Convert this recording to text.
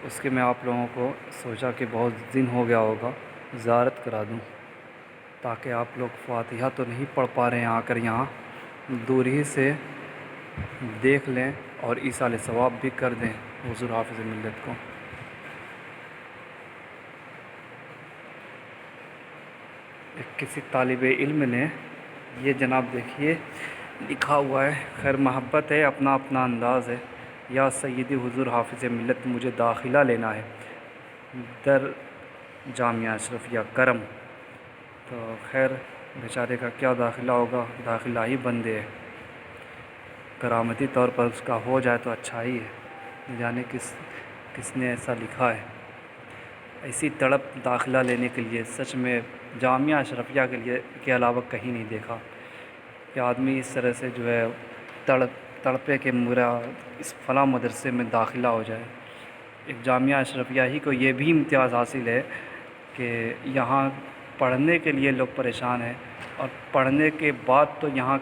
اس کے میں آپ لوگوں کو سوچا کہ بہت دن ہو گیا ہوگا زیارت کرا دوں، تاکہ آپ لوگ فاتحہ تو نہیں پڑھ پا رہے ہیں آ کر یہاں، دور ہی سے دیکھ لیں اور ایصال ثواب بھی کر دیں حضور حافظ ملت کو۔ کسی طالب علم نے یہ جناب دیکھیے لکھا ہوا ہے، خیر محبت ہے، اپنا اپنا انداز ہے۔ یا سیدی حضور حافظ ملت مجھے داخلہ لینا ہے در جامعہ اشرفیہ کرم۔ تو خیر بیچارے کا کیا داخلہ ہوگا، داخلہ ہی بندے ہے، کرامتی طور پر اس کا ہو جائے تو اچھا ہی ہے، نہ جانے کس نے ایسا لکھا ہے۔ ایسی تڑپ داخلہ لینے کے لیے سچ میں جامعہ اشرفیہ کے علاوہ کہیں نہیں دیکھا کہ آدمی اس طرح سے جو ہے تڑپے کہ میرا اس فلاں مدرسے میں داخلہ ہو جائے۔ ایک جامعہ اشرفیہ ہی کو یہ بھی امتیاز حاصل ہے کہ یہاں پڑھنے کے لیے لوگ پریشان ہیں، اور پڑھنے کے بعد تو یہاں